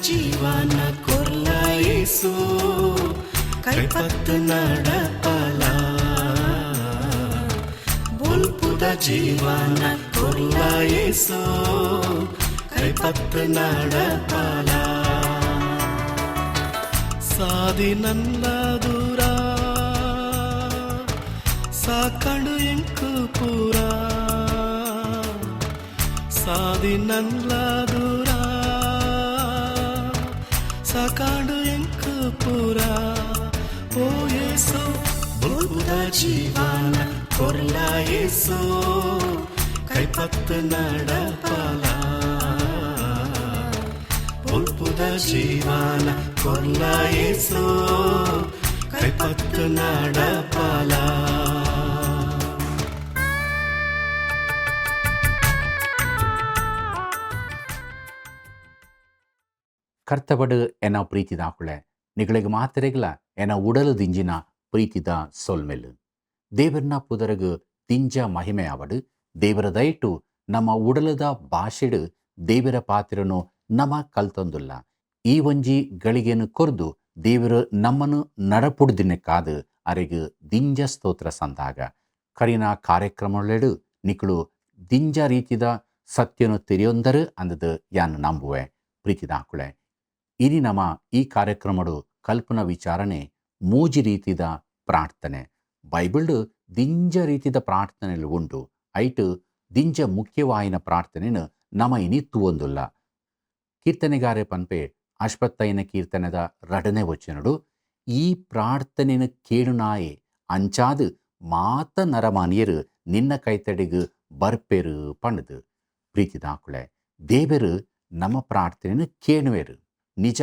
ಜೀವನ ಕೊರ್ಲ ಯೇಸು ಕೈಪತ್ತು ನಡಪಲ ಬುಲ್ಪುದ ಜೀವನ ಕೊರ್ಲ ಯೇಸು ಕೈಪತ್ತು ನಡಪಲ ಸಾದಿ ನನ್ನ ದೂರ ಸಾಕಂಡು ಎಂಕು ಪೂರ ಸಾದಿ ನನ್ನ ದೂರ ಸಾಕಾಂಡು ಎಂಕು ಪೂರ ಓ ಯೇಸು ಬುಲ್ಪುದ ಜೀವನ ಕೊರ್ಲ ಯೇಸು ಕೈಪತ್ತು ನಡಪಲ ಬುಲ್ಪುದ ಜೀವನ ಕೊರ್ಲ ಯೇಸು ಕೈಪತ್ತು ನಡಪಲ ಕರ್ತಬಡು ಎನ್ನ ಪ್ರೀತಿದಾಕುಳೆ ನಿಗಳಿಗೆ ಮಾತ್ರೆಗಳ ಎನ್ನ ಉಡಲು ದಿಂಜಿನ ಪ್ರೀತಿದ ಸೊಲ್ಮೆಲು ದೇವರನ್ನ ಪುದರಗು ದಿಂಜ ಮಹಿಮೆ ಅವಡು ದೇವರ ದಯಟು ನಮ್ಮ ಉಡಲದ ಭಾಷೆಡು ದೇವರ ಪಾತ್ರನು ನಮ ಕಲ್ತೊಂದುಲ್ಲ ಈ ಒಂಜಿ ಗಳಿಗೆನು ಕೊರ್ದು ದೇವರು ನಮ್ಮನ್ನು ನಡಪುಡ್ದಿನ ಕಾದು ಅರೆಗು ದಿಂಜ ಸ್ತೋತ್ರ ಸಂದಾಗ ಕರಿನ ಕಾರ್ಯಕ್ರಮಗಳು ನಿಕಳು ದಿಂಜ ರೀತಿದ ಸತ್ಯನು ತಿಳಿಯೊಂದರು ಅಂದದು ಯಾನು ನಂಬುವೆ ಪ್ರೀತಿದಾಕುಳೆ ಇನಿ ನಮ್ಮ ಈ ಕಾರ್ಯಕ್ರಮಡು ಕಲ್ಪನಾ ವಿಚಾರಣೆ ಮೂಜಿ ರೀತಿದ ಪ್ರಾರ್ಥನೆ ಬೈಬಲ್ಡು ದಿಂಜ ರೀತಿದ ಪ್ರಾರ್ಥನೆಲು ಉಂಟು ಐಟು ದಿಂಜ ಮುಖ್ಯವಾಯಿನ ಪ್ರಾರ್ಥನೆನು ನಮ ಇನಿ ತೂವೊಂದುಲ್ಲ ಕೀರ್ತನೆಗಾರೆ ಪನ್ಪೆ ಅಶ್ವತ್ತೈನ ಕೀರ್ತನೆದ ರಡನೆ ವಚನಡು ಈ ಪ್ರಾರ್ಥನೆನ ಕೇಳುನಾಯೆ ಅಂಚಾದು ಮಾತ ನರಮಾನಿಯರು ನಿನ್ನ ಕೈತಡಿಗು ಬರ್ಪೆರು ಪಣದು ಪ್ರೀತಿದಾಕುಳೆ ದೇವರು ನಮ್ಮ ಪ್ರಾರ್ಥನೆಯನ್ನು ಕೇಳುವೆರು ನಿಜ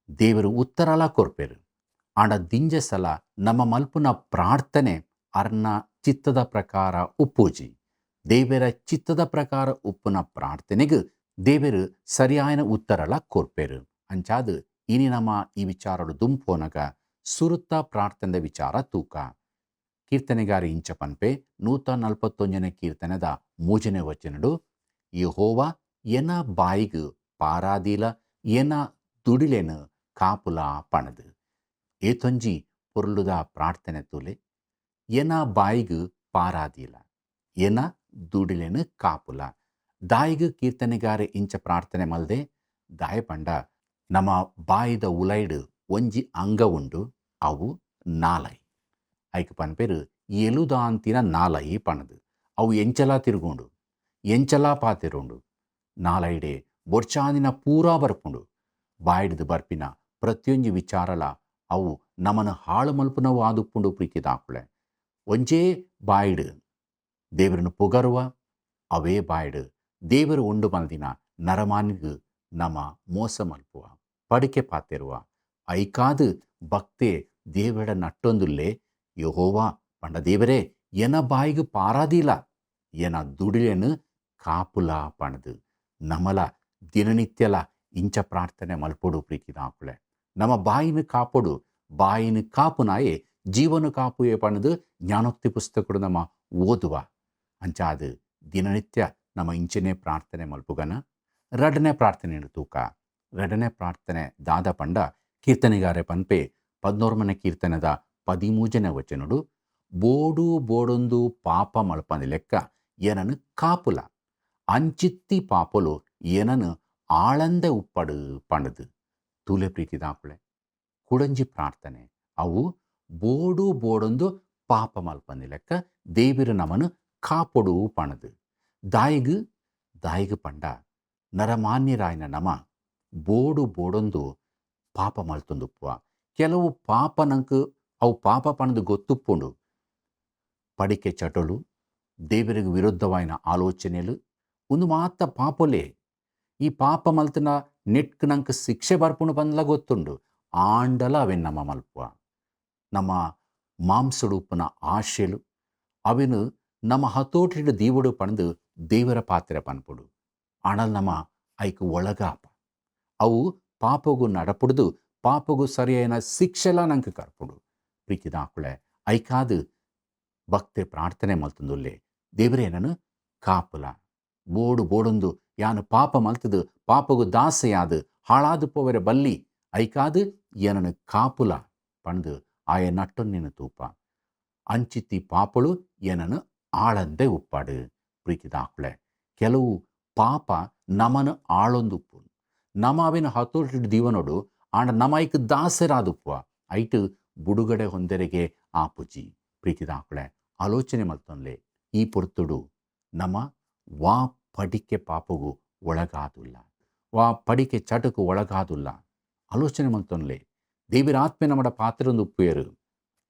ದೇವರು ಉತ್ತರಲ ಕೊರ್ಪೆರು ಆಂಡ ದಿಂಜ ಸಲ ನಮ್ಮ ಮಲ್ಪುನ ಪ್ರಾರ್ಥನೆ ಅರ್ನ ಚಿತ್ತದ ಪ್ರಕಾರ ಉಪ್ಪೂಜಿ ದೇವರ ಚಿತ್ತದ ಪ್ರಕಾರ ಉಪ್ಪುನ ಪ್ರಾರ್ಥನೆಗೆ ದೇವರು ಸರಿಯಾಯನ ಉತ್ತರಲ ಕೊರ್ಪೆರು ಅಂಚಾದು ಇನಿ ನಮ್ಮ ಈ ವಿಚಾರಡು ದುಂಪೋನಗ ಸುರುತ್ತ ಪ್ರಾರ್ಥನೆ ವಿಚಾರ ತೂಕ ಕೀರ್ತನೆಗಾರಿ ಇಂಚ ಪನ್ಪೆ 141ನೇ ಕೀರ್ತನೆದ 3ನೇ ವಚನಡು ಯೆಹೋವ ಎನ ಬಾಯಿಗು ಪಾರಾದಿಲ ಎನ ದುಡಿಲೆನು ಕಾಪುಲ ಪಣದು ಏತೊಂಜಿ ಪೊರ್ಲುದ ಪ್ರಾರ್ಥನೆ ತುಲೆ ಎನ ಬಾಯಿಗು ಪಾರಾದಿಲ ಎನ ದುಡಿಲೆನು ಕಾಪುಲ ದಾಯಿಗು ಕೀರ್ತನೆಗಾರೆ ಇಂಚ ಪ್ರಾರ್ಥನೆ ಮಲ್ದೆ ದಾಯ ಪಂಡ ನಮ್ಮ ಬಾಯಿದ ಉಲೈಡು ಒಂಜಿ ಅಂಗ ಉಂಡು ಅವು ನಾಲೈ ಐಕ್ ಪನ್ಪೆರು ಎಲುದಾಂತಿನ ನಾಲೈ ಪಣದು ಅವು ಎಂಚಲಾ ತಿರುಗುಂಡು ಎಂಚಲಾ ಪಾತಿರುಂಡು ನಾಲೈಡೆ ಬೊರ್ಚಾದಿನ ಪೂರಾ ಬರ್ಪುಂಡು ಬಾಯಿಡ್ದು ಬರ್ಪಿನ ಪ್ರತಿಯೊಂಜಿ ವಿಚಾರಲ ಅವು ನಮ್ಮನ್ನು ಹಾಳು ಮಲ್ಪುನವು ಆದುಪ್ಪುಂಡು ಪ್ರೀತಿದಾಕುಳೆ ಒಂಜೇ ಬಾಯಿಡು ದೇವರನ್ನು ಪುಗರುವ ಅವೇ ಬಾಯಿಡು ದೇವರು ಉಂಡು ಮಲ್ದಿನ ನರಮಾನಿಗು ನಮ್ಮ ಮೋಸ ಮಲ್ಪುವ ಪಡಿಕೆ ಪಾತಿರುವ ಐಕಾದು ಭಕ್ತೆ ದೇವರ ನಟ್ಟೊಂದುಲ್ಲೇ ಯೆಹೋವಾ ಪಂಡ ದೇವರೇ ಎನ ಬಾಯಿಗು ಪಾರಾದಿಲ ಎನ ದುಡಿಲೆನು ಕಾಪುಲ ಪಣದು ನಮಲ ದಿನನಿತ್ಯಲ ಇಂಚ ಪ್ರಾರ್ಥನೆ ಮಲ್ಪೊಡು ಪ್ರೀತಿದಾಕುಳೆ ನಮ್ಮ ಬಾಯಿನ ಕಾಪೊಡು ಬಾಯಿನ ಕಾಪುನಾಯೇ ಜೀವನ ಕಾಪುಯೇ ಪಣದು ಜ್ಞಾನೋಕ್ತಿ ಪುಸ್ತಕಡು ನಮ್ಮ ಓದುವ ಅಂಚಾದು ದಿನನಿತ್ಯ ನಮ್ಮ ಇಂಚನೆ ಪ್ರಾರ್ಥನೆ ಮಲ್ಪುಗನ ರಡನೆ ಪ್ರಾರ್ಥನೆ ತೂಕ ರಡನೆ ಪ್ರಾರ್ಥನೆ ದಾದ ಪಂಡ ಕೀರ್ತನೆಗಾರೆ ಪನ್ಪೆ 14ನೇ ಕೀರ್ತನೆದ 13ನೇ ವಚನಡು ಬೋಡು ಬೋಡೊಂದು ಪಾಪ ಮಲ್ಪಂದ ಲೆಕ್ಕ ಏನನು ಕಾಪುಲ ಅಂಚಿತ್ತಿ ಪಾಪಲು ಏನನು ಆಳಂದೆ ಉಪ್ಪಡು ಪಣದು ತೂಲೆ ಪ್ರೀತಿದಾಕುಳೆ ಕುಡಂಜಿ ಪ್ರಾರ್ಥನೆ ಅವು ಬೋಡು ಬೋಡೊಂದು ಪಾಪ ಮಲ್ಪಂದ ಲೆಕ್ಕ ದೇವಿರು ನಮನು ಕಾಪೊಡು ಪಣದು ದಾಯಿಗು ಪಂಡ ನರಮಾನ್ಯರಾಯನ ನಮ ಬೋಡು ಬೋಡೊಂದು ಪಾಪ ಮಲ್ತೊಂದುಪ್ಪುವ ಕೆಲವು ಪಾಪ ನಂಕು ಅವು ಪಾಪ ಪಣದು ಗೊತ್ತುಪ್ಪುಂಡು ಪಡಿಕೆ ಚಟೊಲು ದೇವರಿಗೆ ವಿರುದ್ಧವಾಯಿನ ಆಲೋಚನೆಲು ಒಂದು ಮಾತ ಪಾಪೊಲೆ ಈ ಪಾಪ ಮಲ್ತನ ನೆಟ್ಕ್ ನಂಗೆ ಶಿಕ್ಷೆ ಬರ್ಪುಂಡು ಬಂದ್ಲ ಗೊತ್ತುಂಡು ಆಂಡಲ ಅವೆನ್ ನಮ್ಮ ಮಲ್ಪುವ ನಮ್ಮ ಮಾಂಸಡುಪ್ಪನ ಆಶೆಲು ಅವೆನು ನಮ್ಮ ಹತೋಟಿಡು ದೀವುಡು ಪಣದು ದೇವರ ಪಾತ್ರೆ ಪನ್ಪುಡು ಅಣಲ್ ನಮ್ಮ ಐಕ್ ಒಳಗಾಪ ಅವು ಪಾಪಗು ನಡಪುಡ್ದು ಪಾಪಗು ಸರಿಯಾಯಿನ ಶಿಕ್ಷೆಲ ನಂಗೆ ಕರ್ಪುಡು ಪ್ರೀತಿದಾಕುಳೆ ಐಕಾದು ಭಕ್ತಿ ಪ್ರಾರ್ಥನೆ ಮಲ್ತುಂದುಲ್ಲೆ ದೇವರೇ ನಾನು ಕಾಪುಲ ಬೋಡು ಬೋಡೊಂದು ಯಾನು ಪಾಪ ಮಲ್ತದು ಪಾಪಗು ದಾಸೆಯಾದು ಹಾಳಾದು ಪೋವರೆ ಬಲ್ಲಿ ಐಕಾದು ಏನನು ಕಾಪುಲ ಪಣದು ಆಯ ನಟ್ಟೊನ್ನಿನ ತೂಪ ಅಂಚಿತ್ತಿ ಪಾಪಳು ಏನನು ಆಳಂದೆ ಉಪ್ಪಾಡು. ಪ್ರೀತಿದಾಕುಳೆ, ಕೆಲವು ಪಾಪ ನಮನು ಆಳೊಂದುಪ್ಪು, ನಮ ಅವಿನ ಹತೋಟಿಡು ದೀವನೋಡು ಆಂಡ ನಮೈಕ್ ದಾಸರಾದುಪ್ಪ ಐಟು ಬುಡುಗಡೆ ಹೊಂದೆರೆಗೆ ಆಪುಜಿ. ಪ್ರೀತಿದಾಕುಳೆ, ಆಲೋಚನೆ ಮಲ್ತೊನ್ಲೆ ಈ ಪೊರ್ತುಡು ನಮ ವಾ ಪಡಿಕೆ ಪಾಪಗೂ ಒಳಗಾದುಲ್ಲ, ವಾ ಪಡಿಕೆ ಚಟಕು ಒಳಗಾದುಲ್ಲ. ಆಲೋಚನೆ ಮಲ್ತೊನ್ಲೆ ದೇವಿರ ಆತ್ಮೆ ನಮ್ಮಡ ಪಾತ್ರೊಂದು ಉಪ್ಪೇರು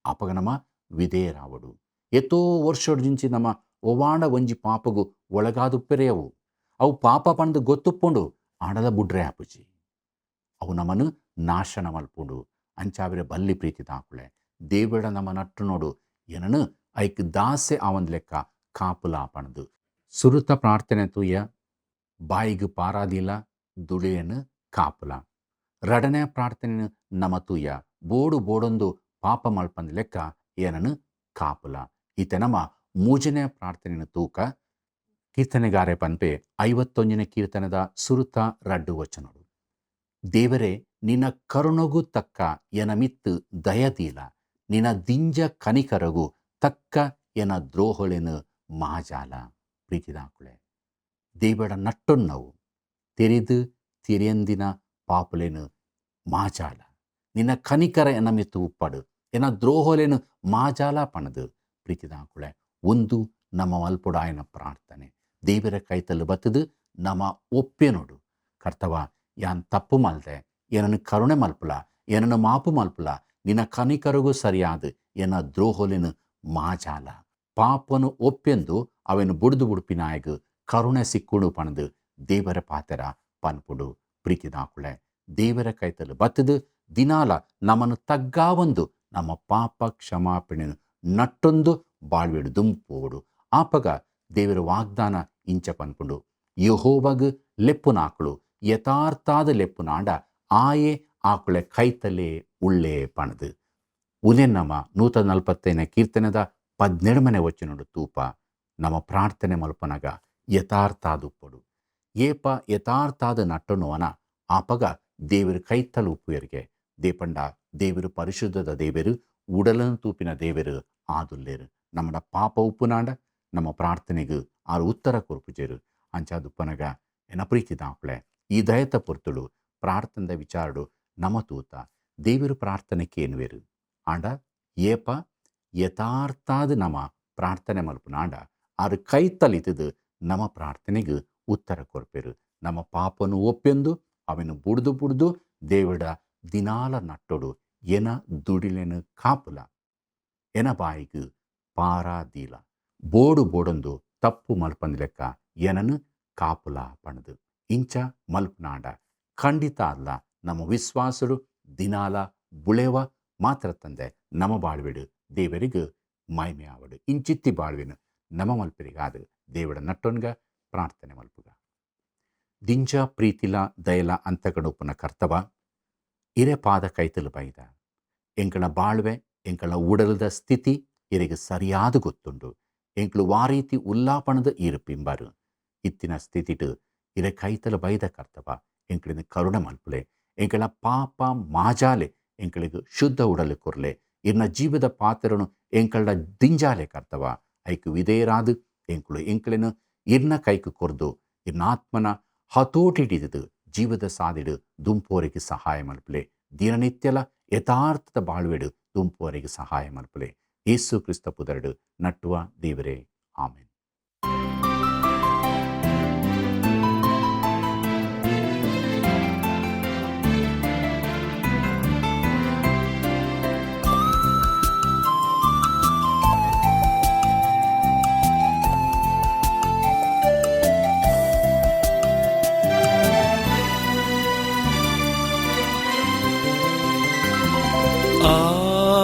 ಅಪಗ ನಮ ವಿಧೇಯರಾವಡು. ಎತ್ತೋ ವರ್ಷೋಡ್ಜಿಂಚಿ ನಮ್ಮ ಒವಾಂಡ ಒಂಜಿ ಪಾಪಗೂ ಒಳಗಾದುಪ್ಪೆರೆಯವು. ಅವು ಪಾಪ ಪಂದು ಗೊತ್ತುಪ್ಪುಂಡು ಆಡದ ಬುಡ್ರೆ ಆಪುಜಿ. ಅವು ನಮ್ಮನ್ನು ನಾಶನ ಮಲ್ಪುಂಡು. ಅಂಚಾವಿರ ಬಲ್ಲಿ ಪ್ರೀತಿ ತಾಕುಳೆ ದೇವಡ ನಮ್ಮ ನಟ್ಟು ನೋಡು ಏನನು ಐಕ್ ದಾಸೆ ಆವಂದ್ ಲೆಕ್ಕ ಕಾಪುಲ ಪಣದು. ಸುರುತ ಪ್ರಾರ್ಥನೆ ತೂಯ ಬಾಯಿಗೆ ಪಾರಾದಿಲ್ಲ ದುಡಿಯನು ಕಾಪುಲ. ರಡನೆ ಪ್ರಾರ್ಥನೆ ನಮ ತೂಯ ಬೋಡು ಬೋಡೊಂದು ಪಾಪ ಮಲ್ಪಂದ್ ಲೆಕ್ಕ ಏನನು ಕಾಪುಲ. ಈತ ನಮ್ಮ ಮೂಜನೆ ಪ್ರಾರ್ಥನೆಯ ತೂಕ ಕೀರ್ತನೆಗಾರೆ ಪನ್ಪೆ 51ನೇ ಕೀರ್ತನದ ಸುರುತ ರಡ್ಡು ವಚನಗಳು. ದೇವರೇ ನಿನ್ನ ಕರುಣಗೂ ತಕ್ಕ ಎನ ಮಿತ್ತು ದಯದೀಲ, ನಿನ್ನ ದಿಂಜ ಕನಿಕರಗೂ ತಕ್ಕ ಎನ ದ್ರೋಹಳೆನು ಮಾಜಾಲ. ಪ್ರೀತಿದಾಕುಳೆ, ದೇವಡ ನಟ್ಟೊನ್ನವು ತೆರೆದು ತಿರಿಯಂದಿನ ಪಾಪುಲೆನು ಮಾಜಾಲ, ನಿನ್ನ ಕನಿಕರ ಎನ ಮಿತ್ತು ಉಪ್ಪಡು ಎನ ದ್ರೋಹಲೆನು ಮಾಜಾಲ ಪಣದು. ಪ್ರೀತಿದಾಕುಳೆ, ಒಂದು ನಮ್ಮ ಮಲ್ಪುಡಾಯನ ಪ್ರಾರ್ಥನೆ ದೇವರ ಕೈತಲು ಬತ್ತದು ನಮ್ಮ ಒಪ್ಪೆ ನೋಡು. ಕರ್ತವ ಯಾನ್ ತಪ್ಪು ಮಲ್ದೆ ಏನನ್ನು ಕರುಣೆ ಮಲ್ಪುಲ, ಏನನ್ನು ಮಾಪು ಮಲ್ಪುಲ, ನಿನ್ನ ಕನಿಕರಿಗೂ ಸರಿಯಾದ ಎನ್ನ ದ್ರೋಹಲಿನ ಮಾಜಾಲ. ಪಾಪನು ಒಪ್ಪೆಂದು ಅವನು ಬುಡ್ದು ಬುಡುಪಿನಾಯಗು ಕರುಣೆ ಸಿಕ್ಕುಡು ಪಣದು ದೇವರ ಪಾತೆರ ಪನ್ಪುಡು. ಪ್ರೀತಿದಾಕುಳೆ, ದೇವರ ಕೈತಲು ಬತ್ತದು ದಿನಾಲ ನಮ್ಮನ್ನು ತಗ್ಗಾವೊಂದು ನಮ್ಮ ಪಾಪ ಕ್ಷಮಾಪಣೆ ನಟ್ಟೊಂದು ಬಾಳ್ವೆಡು ದುಂಪೋಡು. ಆಪಗ ದೇವರ ವಾಗ್ದಾನ ಇಂಚ ಪನ್ಪುಂಡು, ಯೆಹೋವಗ್ ಲೆಪ್ಪುನಾಕುಳು ಯಥಾರ್ಥಾದ ಲೆಪ್ಪುನಾಂಡ ಆಯೆ ಆಕುಳೆ ಕೈತಲೆ ಉಳ್ಳೆ ಪಣದು. ಉದೆನ್ ನಮ್ಮ 140ನೇ ಕೀರ್ತನದ 17ನೇ ವಚನಡು ತೂಪ ನಮ್ಮ ಪ್ರಾರ್ಥನೆ ಮಲ್ಪನಗ ಯಥಾರ್ಥಾದುಪ್ಪಡು. ಏಪ ಯಥಾರ್ಥಾದ ನಟ್ಟನುವನ ಆಪಗ ದೇವರು ಕೈತಲು ಉಪ್ಪುಯರಿಗೆ ದೇಪಂಡ ದೇವರು ಪರಿಶುದ್ಧದ ದೇವರು ಉಡಲನ್ನು ತೂಪಿನ ದೇವರು ಆದುಲ್ಲೇರು. ನಮ್ಮಡ ಪಾಪ ಉಪ್ಪುನಾಂಡ ನಮ್ಮ ಪ್ರಾರ್ಥನೆಗೂ ಆರು ಉತ್ತರ ಕೊರ್ಪುಜೇರು. ಅಂಚಾದುಪ್ಪನಗ ಎನ ಪ್ರೀತಿ ದಾಕುಳೆ ಈ ದಯತ ಪೊರ್ತುಡು ಪ್ರಾರ್ಥನದ ವಿಚಾರಡು ನಮ ತೂತ ದೇವರು ಪ್ರಾರ್ಥನೆಗೆ ಏನುವೇರು ಆಂಡ ಏಪ ಯಥಾರ್ಥಾದ ನಮ್ಮ ಪ್ರಾರ್ಥನೆ ಮಲ್ಪುನಾಂಡ ಆರು ಕೈತಲಿತದು ನಮ್ಮ ಪ್ರಾರ್ಥನೆಗೂ ಉತ್ತರ ಕೊರ್ಪೇರು. ನಮ್ಮ ಪಾಪನು ಒಪ್ಪೆಂದು ಅವನು ಬುಡ್ದು ದೇವಡ ದಿನಾಲ ನಟ್ಟೊಡು ಎನ ದುಡಿಲೆನು ಕಾಪುಲ, ಎನ ಬಾಯಿಗೂ ಪಾರಾದೀಲ, ಬೋಡು ಬೋಡೊಂದು ತಪ್ಪು ಮಲ್ಪಂದ್ ಲೆಕ್ಕ ಏನನು ಕಾಪುಲ ಪಣದು. ಇಂಚ ಮಲ್ಪನಾಂಡ ಖಂಡಿತ ಅಲ್ಲ ನಮ್ಮ ವಿಶ್ವಾಸಡು ದಿನಾಲ ಬುಳೆವ ಮಾತ್ರ ತಂದೆ ನಮ್ಮ ಬಾಳ್ವೆಡು ದೇವರಿಗೂ ಮೈಮೆ ಆವಡು. ಇಂಚಿತ್ತಿ ಬಾಳ್ವೆನು ನಮ್ಮ ಮಲ್ಪರಿಗಾದ ದೇವಡ ನಟ್ಟೊನ್ಗ ಪ್ರಾರ್ಥನೆ ಮಲ್ಪುಗ. ದಿಂಜ ಪ್ರೀತಿಲ ದಯಲ ಅಂತಗಡುಪನ ಕರ್ತವ ಇರೆ ಪಾದ ಕೈತಲು ಬೈದ ಎಂಕಳ ಬಾಳ್ವೆ ಎಂಕಳ ಉಡಲದ ಸ್ಥಿತಿ ಇರಿಗೆ ಸರಿಯಾದ ಗೊತ್ತುಂಡು. ಎಂಕ್ಳು ವಾರೀತಿ ಉಲ್ಲಾಪಣದ ಈರುಪಿಂಬರು ಇತ್ತಿನ ಸ್ಥಿತಿಟು ಇರೆ ಕೈತಲು ಬೈದ ಕರ್ತವ ಎಂಕ್ಳಿನ ಕರುಣ ಮಲ್ಪುಲೆ, ಎಂಕಳ ಪಾಪ ಮಾಜಾಲೆ ಎಂಕಳಿಗೆ ಶುದ್ಧ ಉಡಲು ಕೊರ್ಲೆ, ಇರ್ನ ಜೀವದ ಪಾತ್ರನು ಎಂಕಳ ದಿಂಜಾಲೆ ಕರ್ತವ ಐಕು ವಿಧೇಯರಾದು ಎಂಕ್ಳು ಎಂಕ್ಳೆನು ಇರ್ನ ಕೈಕು ಕೊರ್ದು ಇರ್ನ ಆತ್ಮನ ಹತೋಟಿಡಿದು ಜೀವದ ಸಾದಿಡು ದುಂಪೋರಿಗೆ ಸಹಾಯ ಮಲ್ಪುಲೆ. ದಿನನಿತ್ಯಲ ಯಥಾರ್ಥದ ಬಾಳ್ವೆಡು ದುಂಪುವರೆಗೆ ಸಹಾಯ ಮಲ್ಪುಲೆ. ಯೇಸು ಕ್ರಿಸ್ತ ಪುದರಡು ನಟ್ಟುವ ದೇವರೇ, ಆಮೆನ್.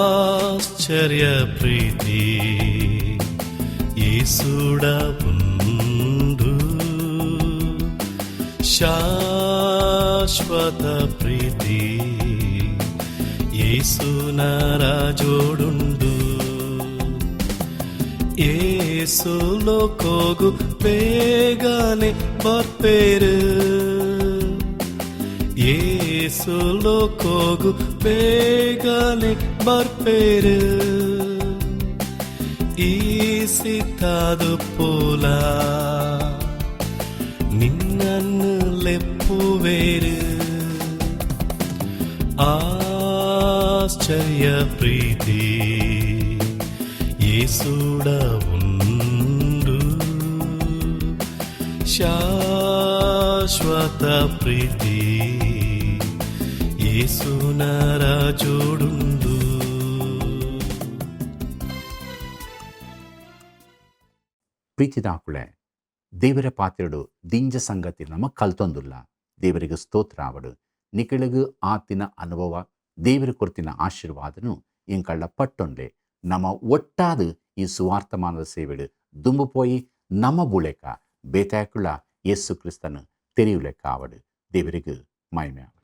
ఆశ్చర్య ప్రీతి యేసుడ ఉండు, శాశ్వత ప్రీతి యేసున రాజోడుండు. యేసులో కోగు ಬೇಗನೆ ಬರ್ಪೇರು ಏಸುಲೋ ಕೋಗು ಬೇಗನೆ ಬರ್ಪೇರು ಈಸಿತಾದು ಪೋಲ ನಿನ್ನನ್ನು ಲೆಪ್ಪುವೇರು ಆಶ್ಚರ್ಯ ಪ್ರೀತಿ ಯೇಸುಡ ಉಂಡು ಶಾಶ್ವತ ಪ್ರೀತಿ ಯೇಸುನ ರಾಜೋಡುಂಡು. ಪ್ರೀತಿದಾಕುಳೆ ದೇವರ ಪಾತ್ರೆಡು ದಿಂಜ ಸಂಗತಿ ನಮಗೆ ಕಲ್ತೊಂದುಲ್ಲ. ದೇವರಿಗೆ ಸ್ತೋತ್ರ ಆವಡು ನಿಕಳಿಗೂ ಆತಿನ ಅನುಭವ ದೇವರ ಕೊರ್ತಿನ ಆಶೀರ್ವಾದನು ಇಂಕಳ್ಳ ಪಟ್ಟೊಂಡೆ ನಮ್ಮ ಒಟ್ಟಾದ ಈ ಸುವಾರ್ತಮಾನದ ಸೇವೆಡು ದುಂಬುಪೋಯಿ ನಮ್ಮ ಬುಳೆಕ ಬೇತಾಯಕುಳ ಯೇಸು ಕ್ರಿಸ್ತನು ತೆರೆಯುಲೆಕ್ಕ ಆವಡು. ದೇವರಿಗೆ ಮಹಿಮೆ.